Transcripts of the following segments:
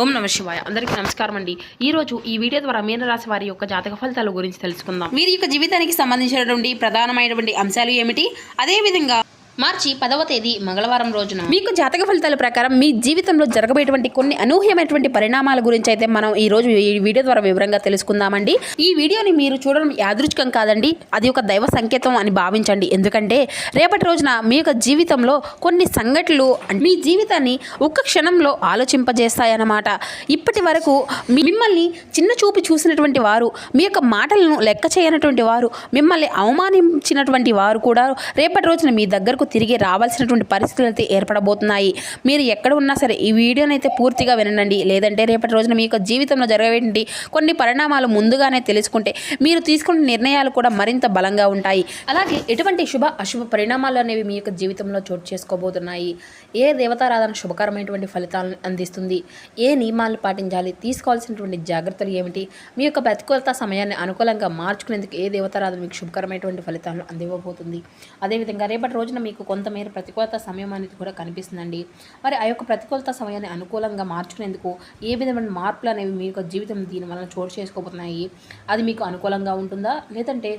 ఓం నమ శివాయ. అందరికీ నమస్కారం అండి. ఈరోజు ఈ వీడియో ద్వారా మీనరాశి వారి యొక్క జాతక ఫలితాల గురించి తెలుసుకుందాం. వీరి యొక్క జీవితానికి సంబంధించినటువంటి ప్రధానమైనటువంటి అంశాలు ఏమిటి, అదేవిధంగా మార్చి 10వ తేదీ మంగళవారం రోజున మీకు జాతక ఫలితాల ప్రకారం మీ జీవితంలో జరగబోయేటువంటి కొన్ని అనూహ్యమైనటువంటి పరిణామాల గురించి అయితే మనం ఈ రోజు ఈ వీడియో ద్వారా వివరంగా తెలుసుకుందామండి. ఈ వీడియోని మీరు చూడడం యాదృచ్ఛికం కాదండి, అది ఒక దైవ సంకేతం అని భావించండి. ఎందుకంటే రేపటి రోజున మీ యొక్క జీవితంలో కొన్ని సంఘటనలు మీ జీవితాన్ని ఒక్క క్షణంలో ఆలోచింపజేస్తాయన్నమాట. ఇప్పటి వరకు మిమ్మల్ని చిన్న చూపు చూసినటువంటి వారు, మీ యొక్క మాటలను లెక్క చేయనటువంటి వారు, మిమ్మల్ని అవమానించినటువంటి వారు కూడా రేపటి రోజున మీ దగ్గరకు తిరిగి రావాల్సినటువంటి పరిస్థితులు అయితే ఏర్పడబోతున్నాయి. మీరు ఎక్కడ ఉన్నా సరే ఈ వీడియోని అయితే పూర్తిగా వినండి. లేదంటే రేపటి రోజున మీ యొక్క జీవితంలో జరగేటువంటి కొన్ని పరిణామాలు ముందుగానే తెలుసుకుంటే మీరు తీసుకున్న నిర్ణయాలు కూడా మరింత బలంగా ఉంటాయి. అలాగే ఎటువంటి శుభ అశుభ పరిణామాలు అనేవి మీ యొక్క జీవితంలో చోటు చేసుకోబోతున్నాయి. ఏ దేవతారాధన శుభకరమైనటువంటి ఫలితాలను అందిస్తుంది, ఏ నియమాలు పాటించాలి, తీసుకోవాల్సినటువంటి జాగ్రత్తలు ఏమిటి, మీ యొక్క ప్రతికూలత సమయాన్ని అనుకూలంగా మార్చుకునేందుకు ఏ దేవతారాధన మీకు శుభకరమైనటువంటి ఫలితాలను అందివ్వబోతుంది. అదేవిధంగా రేపటి రోజున మీకు కొంతమేర ప్రతికూలత సమయం అనేది కూడా కనిపిస్తుందండి. మరి ఆ యొక్క ప్రతికూలత సమయాన్ని అనుకూలంగా మార్చుకునేందుకు ఏ విధమైన మార్పులు అనేవి మీ యొక్క జీవితం దీని వలన చోటు చేసుకోబోతున్నాయి, అది మీకు అనుకూలంగా ఉంటుందా, లేదంటే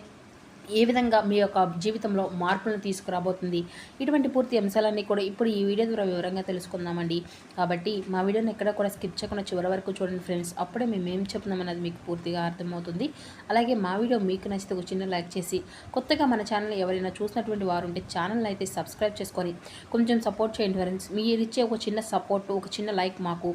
ఏ విధంగా మీ యొక్క జీవితంలో మార్పులను తీసుకురాబోతుంది, ఇటువంటి పూర్తి అంశాలన్నీ కూడా ఇప్పుడు ఈ వీడియో ద్వారా వివరంగా తెలుసుకుందామండి. కాబట్టి మా వీడియోని ఎక్కడ కూడా స్కిప్ చేయకుండా చివరి వరకు చూడండి ఫ్రెండ్స్. అప్పుడే మేము ఏం చెప్తున్నామన్నది మీకు పూర్తిగా అర్థమవుతుంది. అలాగే మా వీడియో మీకు నచ్చితే ఒక చిన్న లైక్ చేసి, కొత్తగా మన ఛానల్ ఎవరైనా చూసినటువంటి వారు ఉంటే ఛానల్ అయితే సబ్స్క్రైబ్ చేసుకొని కొంచెం సపోర్ట్ చేయండి ఫ్రెండ్స్. మీరు ఇచ్చే ఒక చిన్న సపోర్ట్, ఒక చిన్న లైక్ మాకు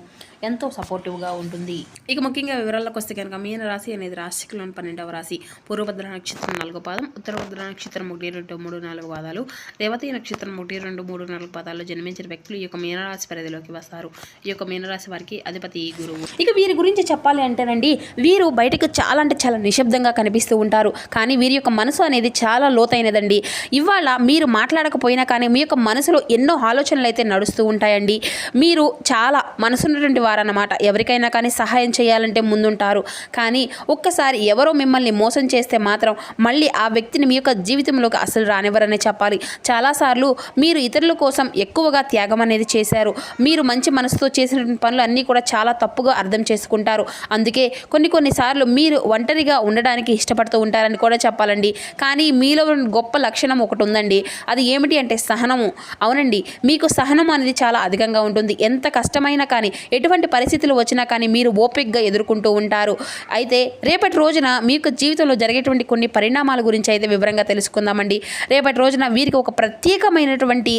ఎంతో సపోర్టివ్గా ఉంటుంది. ఇక ముఖ్యంగా వివరాలకు వస్తే కనుక మీన రాశి అనేది రాశిలోని 12వ రాశి. పూర్వభద్ర నక్షత్రం 4వ పాదం, ఉత్తరభద్ర నక్షత్రం 1, 2, 3, 4 పాదాలు, రేవతి నక్షత్రం 1, 2, 3, 4 పాదాల్లో జన్మించిన వ్యక్తులు ఈ యొక్క మీనరాశి పరిధిలోకి వస్తారు. ఈ యొక్క మీనరాశి వారికి అధిపతి గురువు. ఇక వీరి గురించి చెప్పాలి అంటేనండి, వీరు బయటకు చాలా అంటే చాలా నిశ్శబ్దంగా కనిపిస్తూ ఉంటారు. కానీ వీరి యొక్క మనసు అనేది చాలా లోతైనదండి. ఇవాళ మీరు మాట్లాడకపోయినా కానీ మీ యొక్క మనసులో ఎన్నో ఆలోచనలు అయితే నడుస్తూ ఉంటాయండి. మీరు చాలా మనసున్నటువంటి వారన్నమాట. ఎవరికైనా కానీ సహాయం చేయాలంటే ముందుంటారు. కానీ ఒక్కసారి ఎవరో మిమ్మల్ని మోసం చేస్తే మాత్రం మళ్ళీ ఆ వ్యక్తిని మీ యొక్క జీవితంలోకి అసలు రానివ్వరనే చెప్పాలి. చాలాసార్లు మీరు ఇతరుల కోసం ఎక్కువగా త్యాగం అనేది చేశారు. మీరు మంచి మనసుతో చేసిన పనులు అన్నీ కూడా చాలా తప్పుగా అర్థం చేసుకుంటారు. అందుకే కొన్నిసార్లు మీరు ఒంటరిగా ఉండడానికి ఇష్టపడుతూ ఉంటారని కూడా చెప్పాలండి. కానీ మీలో గొప్ప లక్షణం ఒకటి ఉందండి. అది ఏమిటి అంటే సహనము. అవునండి, మీకు సహనం అనేది చాలా అధికంగా ఉంటుంది. ఎంత కష్టమైనా కానీ, ఎటువంటి పరిస్థితులు వచ్చినా కానీ మీరు ఓపికగా ఎదుర్కొంటూ ఉంటారు. అయితే రేపటి రోజున మీ యొక్క జీవితంలో జరిగేటువంటి కొన్ని పరిణామాల గురించి అయితే వివరంగా తెలుసుకుందామండి. రేపటి రోజున వీరికి ఒక ప్రత్యేకమైనటువంటి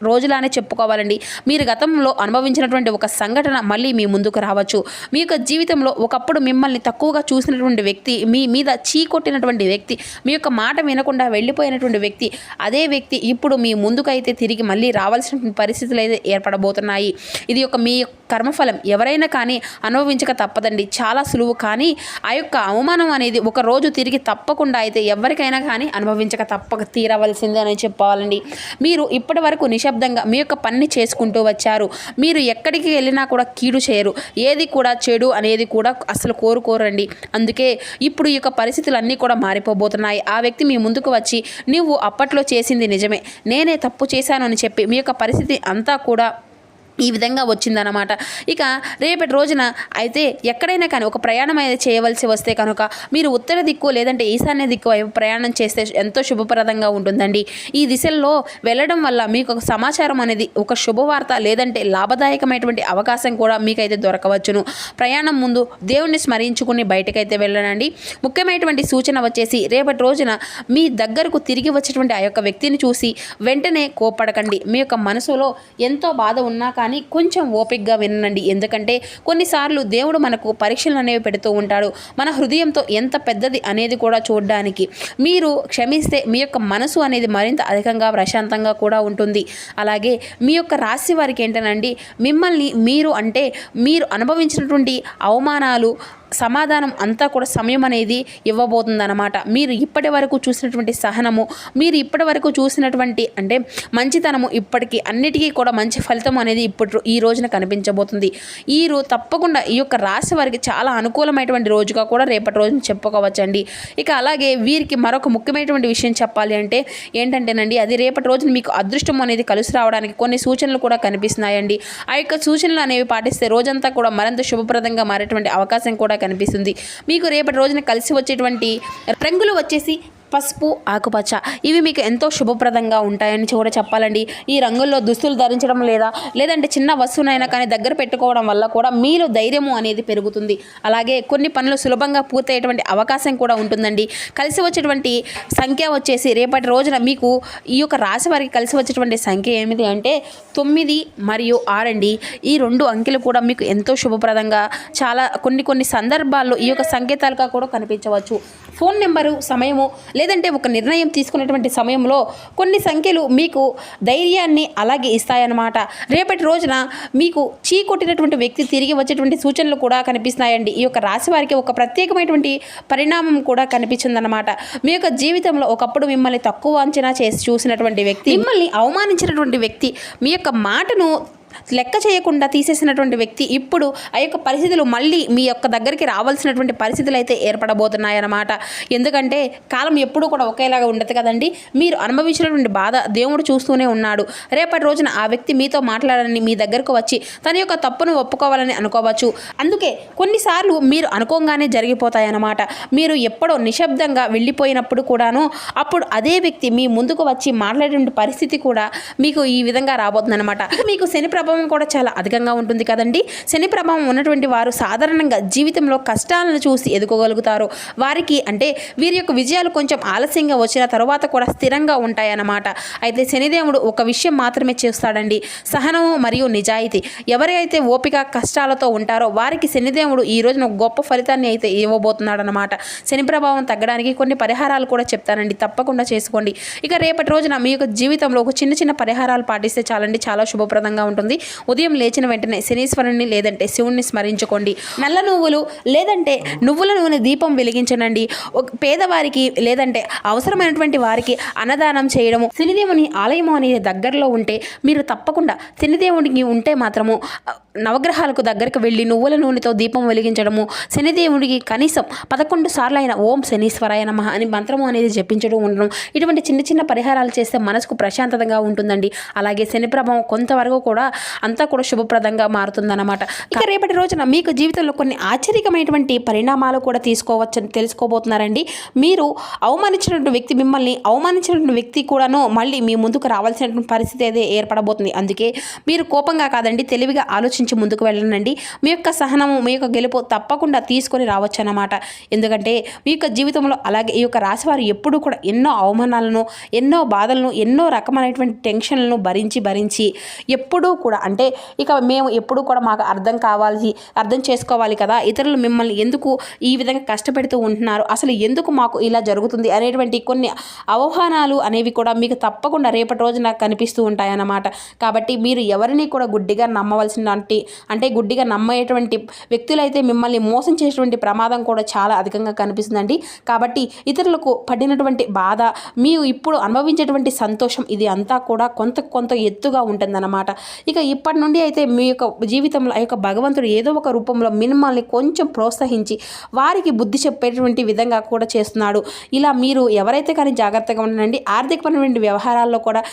రోజులానే చెప్పుకోవాలండి. మీరు గతంలో అనుభవించినటువంటి ఒక సంఘటన మళ్ళీ మీ ముందుకు రావచ్చు. మీ యొక్క జీవితంలో ఒకప్పుడు మిమ్మల్ని తక్కువగా చూసినటువంటి వ్యక్తి, మీ మీద చీకొట్టినటువంటి వ్యక్తి, మీ యొక్క మాట వినకుండా వెళ్ళిపోయినటువంటి వ్యక్తి, అదే వ్యక్తి ఇప్పుడు మీ ముందుకైతే తిరిగి మళ్ళీ రావాల్సినటువంటి పరిస్థితులు అయితే ఏర్పడబోతున్నాయి. ఇది ఒక మీ కర్మఫలం. ఎవరైనా కానీ అనుభవించక తప్పదండి. చాలా సులువు. కానీ ఆ యొక్క అవమానం అనేది ఒక రోజు తిరిగి తప్పకుండా అయితే ఎవరికైనా కానీ అనుభవించక తప్పక తీరవలసిందే అని చెప్పాలండి. మీరు ఇప్పటి వరకు నిశ్శబ్దంగా మీ యొక్క పని చేసుకుంటూ వచ్చారు. మీరు ఎక్కడికి వెళ్ళినా కూడా కీడు చేయరు. ఏది కూడా చెడు అనేది కూడా అసలు కోరుకోరండి. అందుకే ఇప్పుడు ఈ యొక్క పరిస్థితులు అన్నీ కూడా మారిపోబోతున్నాయి. ఆ వ్యక్తి మీ ముందుకు వచ్చి నువ్వు అప్పట్లో చేసింది నిజమే, నేనే తప్పు చేశాను అని చెప్పి మీ యొక్క పరిస్థితి అంతా కూడా ఈ విధంగా వచ్చిందన్నమాట. ఇక రేపటి రోజున అయితే ఎక్కడైనా కానీ ఒక ప్రయాణం అయితే చేయవలసి వస్తే కనుక మీరు ఉత్తర దిక్కు లేదంటే ఈశాన్య దిక్కు వైపు ప్రయాణం చేస్తే ఎంతో శుభప్రదంగా ఉంటుందండి. ఈ దిశల్లో వెళ్ళడం వల్ల మీకు ఒక సమాచారం అనేది, ఒక శుభవార్త లేదంటే లాభదాయకమైనటువంటి అవకాశం కూడా మీకైతే దొరకవచ్చును. ప్రయాణం ముందు దేవుణ్ణి స్మరించుకుని బయటకైతే వెళ్ళనండి. ముఖ్యమైనటువంటి సూచన వచ్చేసి రేపటి రోజున మీ దగ్గరకు తిరిగి వచ్చేటువంటి ఆ యొక్క వ్యక్తిని చూసి వెంటనే కోపడకండి. మీ యొక్క మనసులో ఎంతో బాధ ఉన్నా కానీ కొంచెం ఓపికగా వినండి. ఎందుకంటే కొన్నిసార్లు దేవుడు మనకు పరీక్షలు అనేవి పెడుతూ ఉంటాడు. మన హృదయంతో ఎంత పెద్దది అనేది కూడా చూడడానికి. మీరు క్షమిస్తే మీ యొక్క మనసు అనేది మరింత అధికంగా ప్రశాంతంగా కూడా ఉంటుంది. అలాగే మీ యొక్క రాశి వారికి ఏంటనండి, మిమ్మల్ని మీరు అనుభవించినటువంటి అవమానాలు, సమాధానం అంతా కూడా సమయం అనేది ఇవ్వబోతుందన్నమాట. మీరు ఇప్పటి వరకు చూసినటువంటి సహనము, మీరు ఇప్పటి వరకు చూసినటువంటి అంటే మంచితనము ఇప్పటికీ అన్నిటికీ కూడా మంచి ఫలితం అనేది ఈ రోజున కనిపించబోతుంది. తప్పకుండా ఈ యొక్క రాశి వారికి చాలా అనుకూలమైనటువంటి రోజుగా కూడా రేపటి రోజున చెప్పుకోవచ్చండి. ఇక అలాగే వీరికి మరొక ముఖ్యమైనటువంటి విషయం చెప్పాలి అంటే ఏంటంటేనండి, అది రేపటి రోజున మీకు అదృష్టం అనేది కలిసి రావడానికి కొన్ని సూచనలు కూడా కనిపిస్తున్నాయండి. ఆ యొక్క సూచనలు అనేవి పాటిస్తే రోజంతా కూడా మరింత శుభప్రదంగా మారేటువంటి అవకాశం కూడా కనిపిస్తుంది. మీకు రేపటి రోజున కలిసి వచ్చేటువంటి రంగులు వచ్చేసి పసుపు, ఆకుపచ్చ. ఇవి మీకు ఎంతో శుభప్రదంగా ఉంటాయని కూడా చెప్పాలండి. ఈ రంగుల్లో దుస్తులు ధరించడం లేదంటే చిన్న వస్తువునైనా కానీ దగ్గర పెట్టుకోవడం వల్ల కూడా మీలో ధైర్యము అనేది పెరుగుతుంది. అలాగే కొన్ని పనులు సులభంగా పూర్తయ్యేటువంటి అవకాశం కూడా ఉంటుందండి. కలిసి వచ్చేటువంటి సంఖ్య వచ్చేసి రేపటి రోజున మీకు ఈ యొక్క రాశి వారికి కలిసి వచ్చేటువంటి సంఖ్య ఏమిటి అంటే 9 మరియు 6 అండి. ఈ 2 అంకెలు కూడా మీకు ఎంతో శుభప్రదంగా చాలా కొన్ని సందర్భాల్లో ఈ యొక్క సంకేతాలుగా కూడా కనిపించవచ్చు. ఫోన్ నెంబరు, సమయము లేదంటే ఒక నిర్ణయం తీసుకునేటువంటి సమయంలో కొన్ని సంఖ్యలు మీకు ధైర్యాన్ని అలాగే ఇస్తాయన్నమాట. రేపటి రోజున మీకు చీకొట్టినటువంటి వ్యక్తి తిరిగి వచ్చేటువంటి సూచనలు కూడా కనిపిస్తున్నాయండి. ఈ యొక్క రాశి వారికి ఒక ప్రత్యేకమైనటువంటి పరిణామం కూడా కనిపించిందన్నమాట. మీ యొక్క జీవితంలో ఒకప్పుడు మిమ్మల్ని తక్కువ అంచనా చేసి చూసినటువంటి వ్యక్తి, మిమ్మల్ని అవమానించినటువంటి వ్యక్తి, మీ యొక్క మాటను లెక్క చేయకుండా తీసేసినటువంటి వ్యక్తి ఇప్పుడు ఆ యొక్క పరిస్థితులు మళ్ళీ మీ యొక్క దగ్గరికి రావాల్సినటువంటి పరిస్థితులు అయితే ఏర్పడబోతున్నాయన్నమాట. ఎందుకంటే కాలం ఎప్పుడూ కూడా ఒకేలాగా ఉండదు కదండి. మీరు అనుభవించినటువంటి బాధ దేవుడు చూస్తూనే ఉన్నాడు. రేపటి రోజున ఆ వ్యక్తి మీతో మాట్లాడాలని మీ దగ్గరకు వచ్చి తన యొక్క తప్పును ఒప్పుకోవాలని అనుకోవచ్చు. అందుకే కొన్నిసార్లు మీరు అనుకోగానే జరిగిపోతాయన్నమాట. మీరు ఎప్పుడో నిశ్శబ్దంగా వెళ్ళిపోయినప్పుడు కూడాను అప్పుడు అదే వ్యక్తి మీ ముందుకు వచ్చి మాట్లాడేటువంటి పరిస్థితి కూడా మీకు ఈ విధంగా రాబోతుందన్నమాట. మీకు శని ప్రభావం కూడా చాలా అధికంగా ఉంటుంది కదండి. శని ప్రభావం ఉన్నటువంటి వారు సాధారణంగా జీవితంలో కష్టాలను చూసి ఎదుకోగలుగుతారు. వారికి అంటే వీరి యొక్క విజయాలు కొంచెం ఆలస్యంగా వచ్చిన తర్వాత కూడా స్థిరంగా ఉంటాయన్నమాట. అయితే శనిదేవుడు ఒక విషయం మాత్రమే చేస్తాడండి, సహనము మరియు నిజాయితీ. ఎవరైతే ఓపిక కష్టాలతో ఉంటారో వారికి శనిదేవుడు ఈ రోజున గొప్ప ఫలితాన్ని అయితే ఇవ్వబోతున్నాడనమాట. శని ప్రభావం తగ్గడానికి కొన్ని పరిహారాలు కూడా చెప్తానండి, తప్పకుండా చేసుకోండి. ఇక రేపటి రోజున మీ యొక్క జీవితంలో ఒక చిన్న పరిహారాలు పాటిస్తే చాలండి, చాలా శుభప్రదంగా ఉంటుంది. ఉదయం లేచిన వెంటనే శనీశ్వరుని లేదంటే శివుణ్ణి స్మరించుకోండి. నల్ల నువ్వులు లేదంటే నువ్వుల నూనె దీపం వెలిగించనండి. పేదవారికి లేదంటే అవసరమైనటువంటి వారికి అన్నదానం చేయడము. శనిదేవుని ఆలయము అనేది దగ్గరలో ఉంటే మీరు తప్పకుండా శనిదేవుడికి ఉంటే మాత్రము నవగ్రహాలకు దగ్గరికి వెళ్ళి నువ్వుల నూనెతో దీపం వెలిగించడము, శనిదేవుడికి కనీసం 11 సార్లు అయిన ఓం శనీశ్వరాయ నమః అని మంత్రము అనేది జపించడం ఉండడం, ఇటువంటి చిన్న పరిహారాలు చేస్తే మనసుకు ప్రశాంతతగా ఉంటుందండి. అలాగే శని ప్రభావం కొంతవరకు కూడా అంతా కూడా శుభప్రదంగా మారుతుందన్నమాట. ఇక రేపటి రోజున మీకు జీవితంలో కొన్ని ఆశ్చర్యకరమైనటువంటి పరిణామాలు కూడా తీసుకోవచ్చని తెలుసుకోబోతున్నారండి. మీరు అవమానించినటువంటి వ్యక్తి, మిమ్మల్ని అవమానించినటువంటి వ్యక్తి కూడాను మళ్ళీ మీ ముందుకు రావాల్సినటువంటి పరిస్థితి అయితే ఏర్పడబోతుంది. అందుకే మీరు కోపంగా కాదండి, తెలివిగా ఆలోచించి ముందుకు వెళ్ళండి. మీ యొక్క సహనము, మీ యొక్క గెలుపు తప్పకుండా తీసుకొని రావచ్చు అన్నమాట. ఎందుకంటే మీ యొక్క జీవితంలో అలాగే ఈ యొక్క రాశివారు ఎప్పుడూ కూడా ఎన్నో అవమానాలను, ఎన్నో బాధలను, ఎన్నో రకమైనటువంటి టెన్షన్లను భరించి ఎప్పుడూ కూడా అంటే ఇక మేము ఎప్పుడూ కూడా మాకు అర్థం చేసుకోవాలి కదా, ఇతరులు మిమ్మల్ని ఎందుకు ఈ విధంగా కష్టపెడుతూ ఉంటున్నారు, అసలు ఎందుకు మాకు ఇలా జరుగుతుంది అనేటువంటి కొన్ని అవగాహనలు అనేవి కూడా మీకు తప్పకుండా రేపటి రోజు నాకు కనిపిస్తూ ఉంటాయన్నమాట. కాబట్టి మీరు ఎవరిని కూడా గుడ్డిగా అంటే గుడ్డిగా నమ్మేటువంటి వ్యక్తులైతే మిమ్మల్ని మోసం చేసేటువంటి ప్రమాదం కూడా చాలా అధికంగా కనిపిస్తుందండి. కాబట్టి ఇతరులకు పడినటువంటి బాధ, మీరు ఇప్పుడు అనుభవించేటువంటి సంతోషం, ఇది అంతా కూడా కొంత ఎత్తుగా ఉంటుందన్నమాట. ఇక ఇప్పటి నుండి అయితే మీ యొక్క జీవితంలో ఆ యొక్క భగవంతుడు ఏదో ఒక రూపంలో మిమ్మల్ని కొంచెం ప్రోత్సహించి వారికి బుద్ధి చెప్పేటువంటి విధంగా కూడా చేస్తున్నాడు. ఇలా మీరు ఎవరైతే కానీ జాగ్రత్తగా ఉండండి. ఆర్థికపరమైన వ్యవహారాల్లో కూడా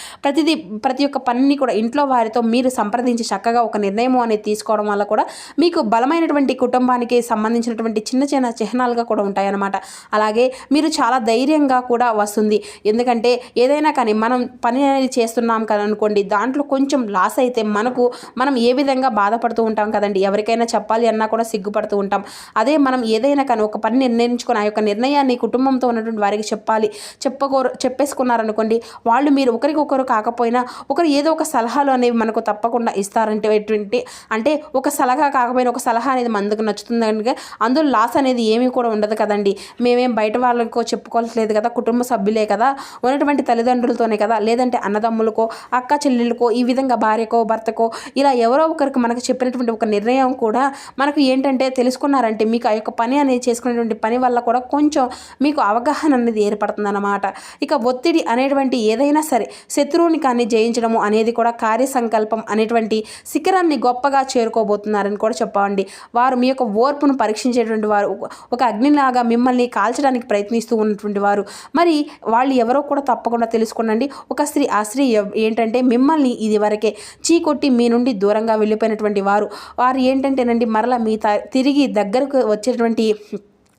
ప్రతి ఒక్క పనిని కూడా ఇంట్లో వారితో మీరు సంప్రదించి చక్కగా ఒక నిర్ణయం అనేది తీసుకోవడం వల్ల కూడా మీకు బలమైనటువంటి కుటుంబానికి సంబంధించినటువంటి చిన్న చిహ్నాలుగా కూడా ఉంటాయన్నమాట. అలాగే మీరు చాలా ధైర్యంగా కూడా వస్తుంది. ఎందుకంటే ఏదైనా కానీ మనం పని అనేది చేస్తున్నాం కదా అనుకోండి, దాంట్లో కొంచెం లాస్ అయితే మనం ఏ విధంగా బాధపడుతూ ఉంటాం కదండి. ఎవరికైనా చెప్పాలి అన్నా కూడా సిగ్గుపడుతూ ఉంటాం. అదే మనం ఏదైనా కానీ ఒక పని నిర్ణయించుకొని ఆ యొక్క నిర్ణయాన్ని కుటుంబంతో ఉన్నటువంటి వారికి చెప్పేసుకున్నారనుకోండి, వాళ్ళు మీరు ఒకరికొకరు కాకపోయినా ఒకరు ఏదో ఒక సలహాలు అనేవి మనకు తప్పకుండా ఇస్తారంటే అంటే ఒక సలహా కాకపోయినా ఒక సలహా అనేది మనకు నచ్చుతుంది. అందులో లాస్ అనేది ఏమీ కూడా ఉండదు కదండి. మేమేం బయట వాళ్ళకో చెప్పుకోవట్లేదు కదా, కుటుంబ సభ్యులే కదా, ఉన్నటువంటి తల్లిదండ్రులతోనే కదా, లేదంటే అన్నదమ్ములకో, అక్క చెల్లెళ్ళకో, ఈ విధంగా భార్యకో, భర్త భర్తకో ఇలా ఎవరో ఒకరికి మనకు చెప్పినటువంటి ఒక నిర్ణయం కూడా మనకు ఏంటంటే తెలుసుకున్నారంటే మీకు ఆ యొక్క పని అనేది చేసుకునేటువంటి పని వల్ల కూడా కొంచెం మీకు అవగాహన అనేది ఏర్పడుతుందన్నమాట. ఇక ఒత్తిడి అనేటువంటి ఏదైనా సరే శత్రువుని కానీ జయించడము అనేది కూడా కార్యసంకల్పం అనేటువంటి శిఖరాన్ని గొప్పగా చేరుకోబోతున్నారని కూడా చెప్పండి. వారు మీ యొక్క ఓర్పును పరీక్షించేటువంటి వారు, ఒక అగ్నిలాగా మిమ్మల్ని కాల్చడానికి ప్రయత్నిస్తూ ఉన్నటువంటి వారు. మరి వాళ్ళు ఎవరో కూడా తప్పకుండా తెలుసుకోండి. ఒక స్త్రీ, ఆ స్త్రీ ఏంటంటే మిమ్మల్ని ఇది వరకే చీకొట్టి మీ నుండి దూరంగా వెళ్ళిపోయినటువంటి వారు. వారు ఏంటంటేనండి మరలా మీ తిరిగి దగ్గరకు వచ్చేటువంటి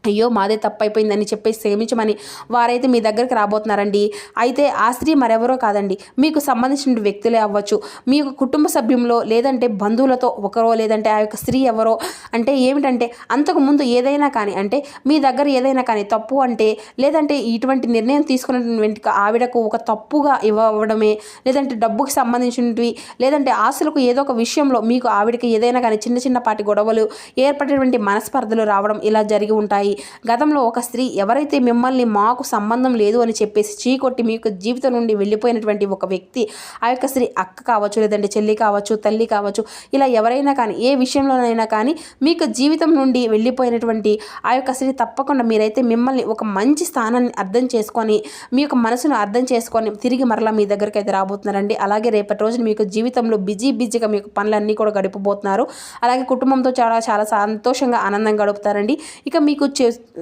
అయ్యో మాదే తప్పైపోయిందని చెప్పేసి క్షమించమని వారైతే మీ దగ్గరికి రాబోతున్నారండి. అయితే ఆ స్త్రీ మరెవరో కాదండి, మీకు సంబంధించిన వ్యక్తులే అవ్వచ్చు, మీ యొక్క కుటుంబ సభ్యుల్లో లేదంటే బంధువులతో ఒకరో, లేదంటే ఆ యొక్క స్త్రీ ఎవరో. అంటే ఏమిటంటే అంతకుముందు ఏదైనా కానీ అంటే మీ దగ్గర ఏదైనా కానీ తప్పు అంటే లేదంటే ఇటువంటి నిర్ణయం తీసుకున్నటువంటి ఆవిడకు ఒక తప్పుగా ఇవ్వడమే, లేదంటే డబ్బుకి సంబంధించినవి, లేదంటే ఆశలకు ఏదో ఒక విషయంలో మీకు ఆవిడకి ఏదైనా కానీ చిన్న చిన్నపాటి గొడవలు ఏర్పడేటువంటి మనస్పర్ధలు రావడం ఇలా జరిగి ఉంటాయి. గతంలో ఒక స్త్రీ ఎవరైతే మిమ్మల్ని మాకు సంబంధం లేదు అని చెప్పేసి చీకొట్టి మీకు జీవితం నుండి వెళ్ళిపోయినటువంటి ఒక వ్యక్తి, ఆ యొక్క స్త్రీ అక్క కావచ్చు, లేదంటే చెల్లి కావచ్చు, తల్లి కావచ్చు, ఇలా ఎవరైనా కానీ ఏ విషయంలోనైనా కానీ మీకు జీవితం నుండి వెళ్ళిపోయినటువంటి ఆ యొక్క స్త్రీ తప్పకుండా మీరైతే మిమ్మల్ని ఒక మంచి స్థానాన్ని అర్థం చేసుకొని మీ యొక్క మనసును అర్థం చేసుకొని తిరిగి మరలా మీ దగ్గరికి అయితే రాబోతున్నారండి. అలాగే రేపటి రోజున మీకు జీవితంలో బిజీగా మీకు పనులన్నీ కూడా గడిపబోతున్నారు. అలాగే కుటుంబంతో చాలా చాలా సంతోషంగా ఆనందంగా గడుపుతారండి. ఇక మీకు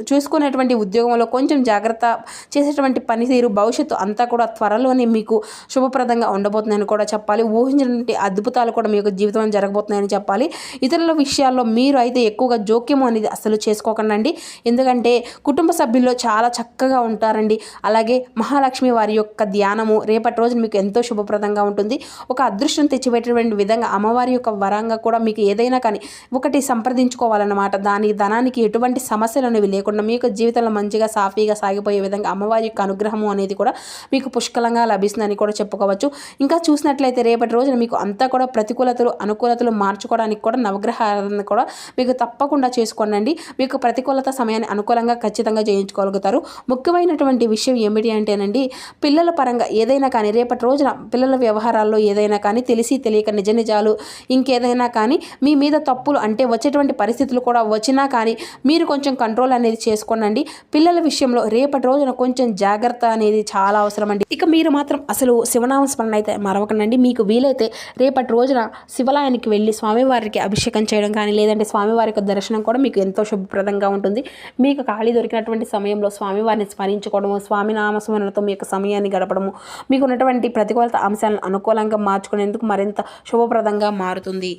చూసుకునేటువంటి ఉద్యోగంలో కొంచెం జాగ్రత్త చేసేటువంటి పనితీరు భవిష్యత్తు అంతా కూడా త్వరలోనే మీకు శుభప్రదంగా ఉండబోతుందని కూడా చెప్పాలి. ఊహించినటువంటి అద్భుతాలు కూడా మీకు జీవితంలో జరగబోతున్నాయని చెప్పాలి. ఇతరుల విషయాల్లో మీరు అయితే ఎక్కువగా జోక్యం అనేది అసలు చేసుకోకండి. ఎందుకంటే కుటుంబ సభ్యుల్లో చాలా చక్కగా ఉంటారండి. అలాగే మహాలక్ష్మి వారి యొక్క ధ్యానము రేపటి రోజున మీకు ఎంతో శుభప్రదంగా ఉంటుంది. ఒక అదృష్టం తెచ్చిపెట్టేటువంటి విధంగా అమ్మవారి యొక్క వరంగా కూడా మీకు ఏదైనా కానీ ఒకటి సంప్రదించుకోవాలన్నమాట. ధనానికి ఎటువంటి సమస్యలు అనేవి లేకుండా మీకు జీవితంలో మంచిగా సాఫీగా సాగిపోయే విధంగా అమ్మవారి యొక్క అనుగ్రహము అనేది కూడా మీకు పుష్కలంగా లభిస్తుందని కూడా చెప్పుకోవచ్చు. ఇంకా చూసినట్లయితే రేపటి రోజున మీకు అంతా కూడా ప్రతికూలతలు అనుకూలతలు మార్చుకోవడానికి కూడా నవగ్రహాలను కూడా మీకు తప్పకుండా చేసుకోండి. మీకు ప్రతికూలత సమయాన్ని అనుకూలంగా ఖచ్చితంగా చేయించుకోగలుగుతారు. ముఖ్యమైనటువంటి విషయం ఏమిటి అంటేనండి, పిల్లల పరంగా ఏదైనా కానీ రేపటి రోజున పిల్లల వ్యవహారాల్లో ఏదైనా కానీ తెలిసి తెలియక నిజ నిజాలు ఇంకేదైనా కానీ మీ మీద తప్పులు అంటే వచ్చేటువంటి పరిస్థితులు కూడా వచ్చినా కానీ మీరు కొంచెం కంట్రోల్ అనేది చేసుకోండి. పిల్లల విషయంలో రేపటి రోజున కొంచెం జాగ్రత్త అనేది చాలా అవసరం అండి. ఇక మీరు మాత్రం అసలు శివనామ స్మరణ అయితే మరవకండి. మీకు వీలైతే రేపటి రోజున శివాలయానికి వెళ్ళి స్వామివారికి అభిషేకం చేయడం కానీ లేదంటే స్వామివారి యొక్క దర్శనం కూడా మీకు ఎంతో శుభప్రదంగా ఉంటుంది. మీకు ఖాళీ దొరికినటువంటి సమయంలో స్వామివారిని స్మరించుకోవడము, స్వామి నామస్మరణతో మీ యొక్క సమయాన్ని గడపడము మీకు ఉన్నటువంటి ప్రతికూలత అంశాలను అనుకూలంగా మార్చుకునేందుకు మరింత శుభప్రదంగా మారుతుంది.